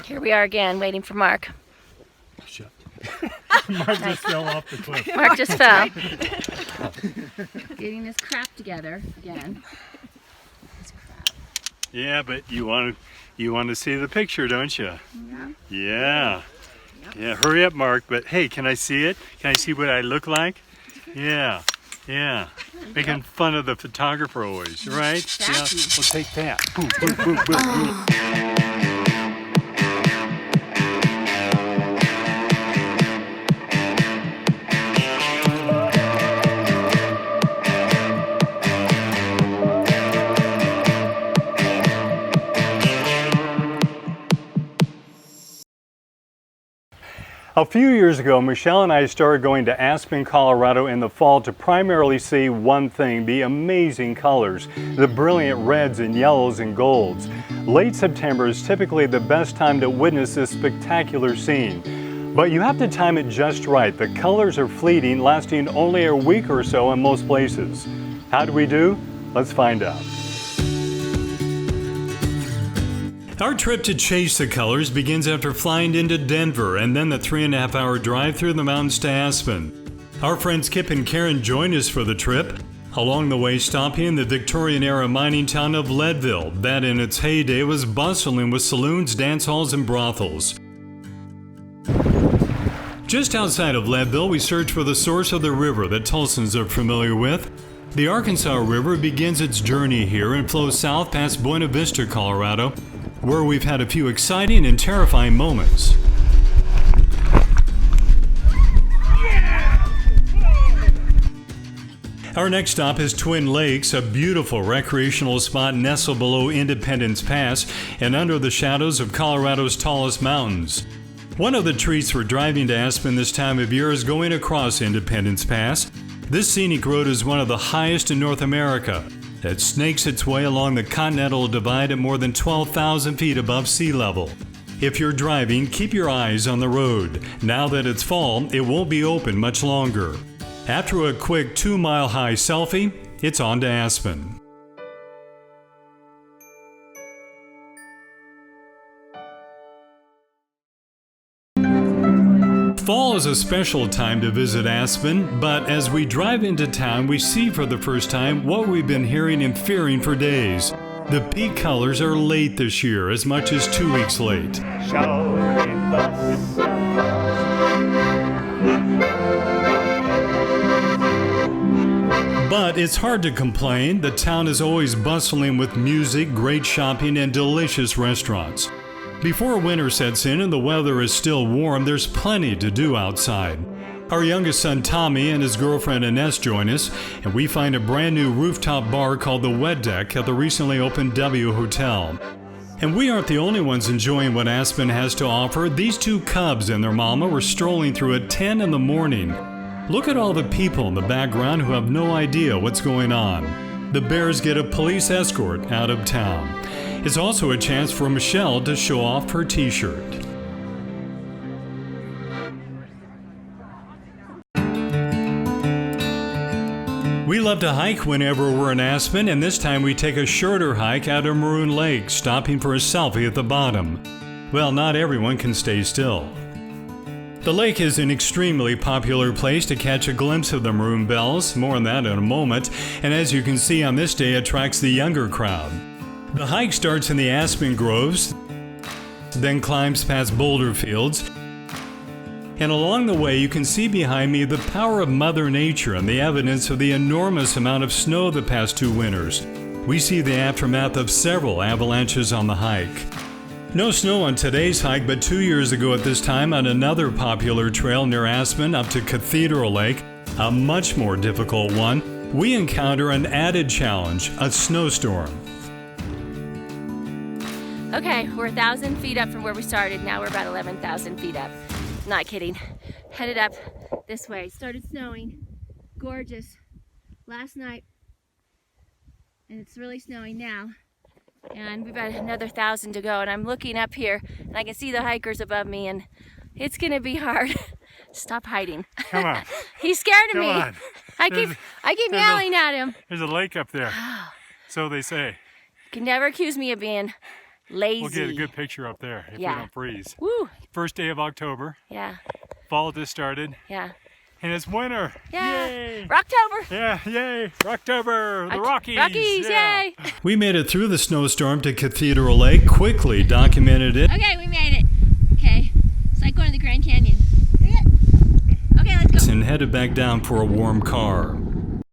Here we are again, waiting for Mark. Shut. Mark just fell off the cliff. Mark just fell. Getting this crap together again. This crap. Yeah, but you want to see the picture, don't you? Yeah. Yeah. Yeah. Hurry up, Mark. But hey, can I see it? Can I see what I look like? Yeah. Yeah. Making fun of the photographer always, right? Yeah. We'll take that. Boom, boom, boom, boom, boom. A few years ago, Michelle and I started going to Aspen, Colorado in the fall to primarily see one thing, the amazing colors, the brilliant reds and yellows and golds. Late September is typically the best time to witness this spectacular scene. But you have to time it just right. The colors are fleeting, lasting only a week or so in most places. How do we do? Let's find out. Our trip to chase the colors begins after flying into Denver and then the 3.5-hour drive through the mountains to Aspen. Our friends Kip and Karen joined us for the trip, along the way stopping in the Victorian-era mining town of Leadville that in its heyday was bustling with saloons, dance halls, and brothels. Just outside of Leadville, we search for the source of the river that Tulsans are familiar with. The Arkansas River begins its journey here and flows south past Buena Vista, Colorado, where we've had a few exciting and terrifying moments. Our next stop is Twin Lakes, a beautiful recreational spot nestled below Independence Pass and under the shadows of Colorado's tallest mountains. One of the treats for driving to Aspen this time of year is going across Independence Pass. This scenic road is one of the highest in North America. That snakes its way along the Continental Divide at more than 12,000 feet above sea level. If you're driving, keep your eyes on the road. Now that it's fall, it won't be open much longer. After a quick 2-mile-high selfie, it's on to Aspen. Fall is a special time to visit Aspen, but as we drive into town, we see for the first time what we've been hearing and fearing for days. The peak colors are late this year, as much as 2 weeks late. But it's hard to complain. The town is always bustling with music, great shopping, and delicious restaurants. Before winter sets in and the weather is still warm, there's plenty to do outside. Our youngest son Tommy and his girlfriend Ines join us, and we find a brand new rooftop bar called the Wet Deck at the recently opened W Hotel. And we aren't the only ones enjoying what Aspen has to offer. These two cubs and their mama were strolling through at 10 in the morning. Look at all the people in the background who have no idea what's going on. The bears get a police escort out of town. It's also a chance for Michelle to show off her t-shirt. We love to hike whenever we're in Aspen, and this time we take a shorter hike out of Maroon Lake, stopping for a selfie at the bottom. Well, not everyone can stay still. The lake is an extremely popular place to catch a glimpse of the maroon bells, more on that in a moment, and as you can see on this day, attracts the younger crowd. The hike starts in the Aspen Groves, then climbs past boulder fields, and along the way you can see behind me the power of Mother Nature and the evidence of the enormous amount of snow the past 2 winters. We see the aftermath of several avalanches on the hike. No snow on today's hike, but 2 years ago at this time on another popular trail near Aspen up to Cathedral Lake, a much more difficult one, we encounter an added challenge, a snowstorm. Okay, we're 1,000 feet up from where we started. Now we're about 11,000 feet up. Not kidding. Headed up this way. Started snowing. Gorgeous. Last night. And it's really snowing now. And we've got another 1,000 to go. And I'm looking up here and I can see the hikers above me and it's gonna be hard. Stop hiding. Come on. He's scared of me. On. I keep yelling at him. There's a lake up there. So they say. You can never accuse me of being lazy. We'll get a good picture up there if we don't freeze. Woo. First day of October. Yeah. Fall just started. Yeah. And it's winter. Yeah. Yay. Rocktober. Yeah, yay. Rocktober. The Rockies. Rockies, yeah. yay. We made it through the snowstorm to Cathedral Lake, quickly documented it. Okay, we made it. Okay. It's like going to the Grand Canyon. Okay, let's go. And headed back down for a warm car.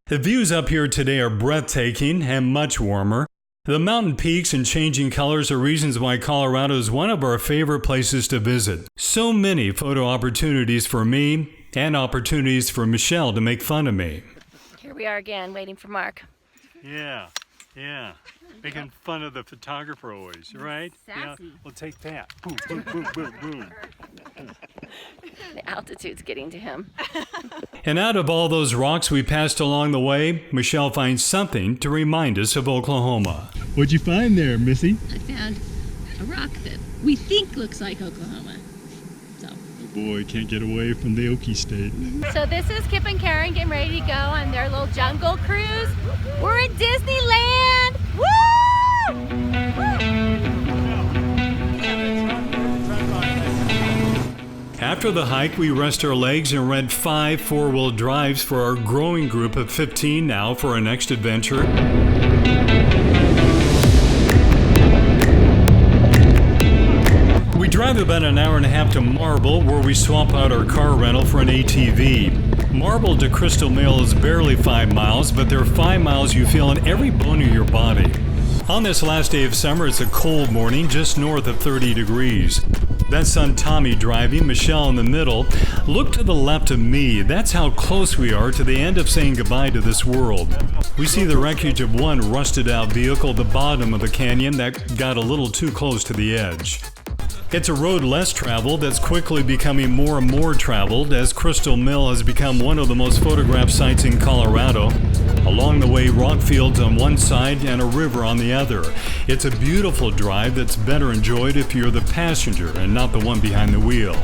The views up here today are breathtaking and much warmer. The mountain peaks and changing colors are reasons why Colorado is one of our favorite places to visit. So many photo opportunities for me and opportunities for Michelle to make fun of me. Here we are again, waiting for Mark. Yeah. Making fun of the photographer always, right? Sassy. Yeah, we'll take that. Boom, boom, boom, boom, boom. The altitude's getting to him. And out of all those rocks we passed along the way, Michelle finds something to remind us of Oklahoma. What'd you find there, Missy? I found a rock that we think looks like Oklahoma. So. Oh boy, can't get away from the Okie State. So this is Kip and Karen getting ready to go on their little jungle cruise. We're in Disneyland! Woo! After the hike, we rest our legs and rent 5 four-wheel drives for our growing group of 15 now for our next adventure. We drive about an hour and a half to Marble, where we swap out our car rental for an ATV. Marble to Crystal Mill is barely 5 miles, but there are 5 miles you feel in every bone of your body. On this last day of summer, it's a cold morning, just north of 30 degrees. That's son Tommy driving, Michelle in the middle. Look to the left of me. That's how close we are to the end of saying goodbye to this world. We see the wreckage of one rusted out vehicle at the bottom of the canyon that got a little too close to the edge. It's a road less traveled that's quickly becoming more and more traveled as Crystal Mill has become one of the most photographed sites in Colorado. Along the way, rock fields on one side and a river on the other. It's a beautiful drive that's better enjoyed if you're the passenger and not the one behind the wheel.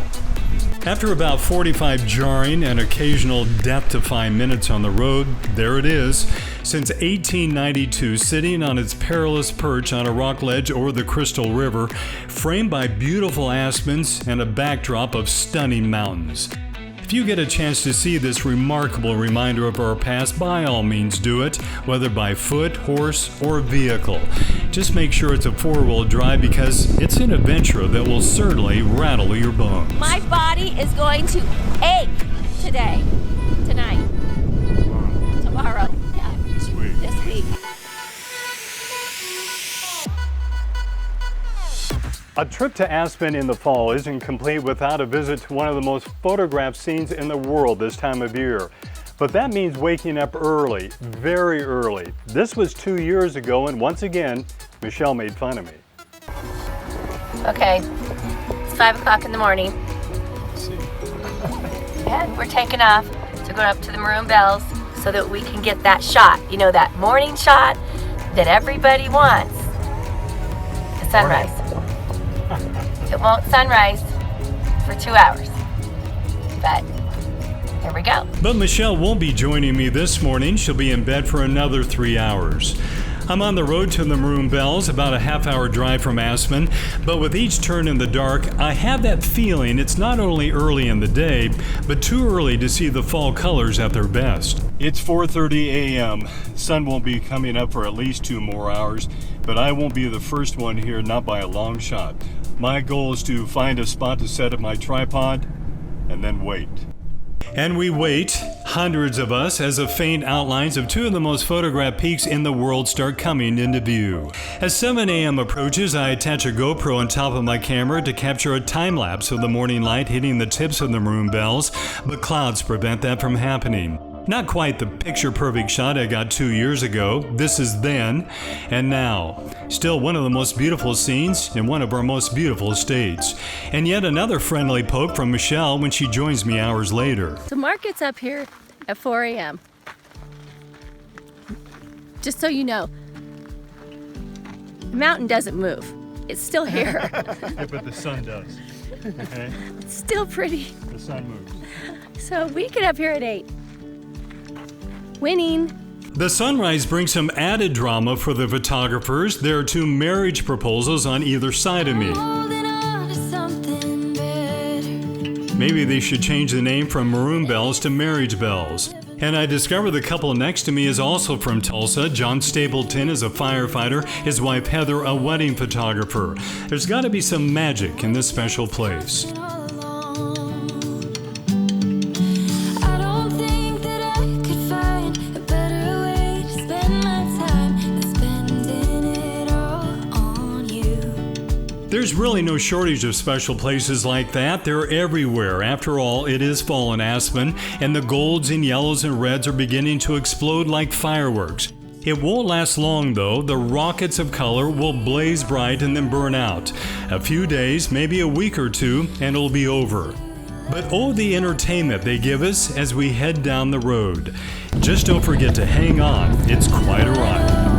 After about 45 jarring and occasional death-defying minutes on the road, there it is. Since 1892, sitting on its perilous perch on a rock ledge over the Crystal River, framed by beautiful aspens and a backdrop of stunning mountains. If you get a chance to see this remarkable reminder of our past, by all means do it, whether by foot, horse, or vehicle. Just make sure it's a four-wheel drive because it's an adventure that will certainly rattle your bones. My body is going to ache today, tonight, tomorrow, yeah, This week. this week. A trip to Aspen in the fall isn't complete without a visit to one of the most photographed scenes in the world this time of year. But that means waking up early, very early. This was 2 years ago, and once again, Michelle made fun of me. Okay, it's 5 o'clock in the morning, and we're taking off to go up to the Maroon Bells so that we can get that shot. You know, that morning shot that everybody wants. The sunrise. It won't sunrise for 2 hours, but here we go. But Michelle won't be joining me this morning. She'll be in bed for another 3 hours. I'm on the road to the Maroon Bells, about a half-hour drive from Aspen, but with each turn in the dark, I have that feeling it's not only early in the day, but too early to see the fall colors at their best. It's 4:30 a.m. Sun won't be coming up for at least 2 more hours, but I won't be the first one here, not by a long shot. My goal is to find a spot to set up my tripod and then wait. And we wait, hundreds of us, as the faint outlines of 2 of the most photographed peaks in the world start coming into view. As 7 a.m. approaches, I attach a GoPro on top of my camera to capture a time lapse of the morning light hitting the tips of the Maroon Bells, but clouds prevent that from happening. Not quite the picture-perfect shot I got 2 years ago. This is then and now. Still one of the most beautiful scenes in one of our most beautiful states. And yet another friendly poke from Michelle when she joins me hours later. So Mark gets up here at 4 a.m. Just so you know, the mountain doesn't move. It's still here. Yeah, but the sun does. Okay? It's still pretty. The sun moves. So we get up here at 8. Winning. The sunrise brings some added drama for the photographers. There are 2 marriage proposals on either side of me. Maybe they should change the name from Maroon Bells to Marriage Bells. And I discover the couple next to me is also from Tulsa. John Stapleton is a firefighter, his wife Heather a wedding photographer. There's got to be some magic in this special place. There's really no shortage of special places like that. They're everywhere. After all, it is fall in Aspen, and the golds and yellows and reds are beginning to explode like fireworks. It won't last long though. The rockets of color will blaze bright and then burn out. A few days, maybe a week or 2, and it'll be over. But oh, the entertainment they give us as we head down the road. Just don't forget to hang on. It's quite a ride.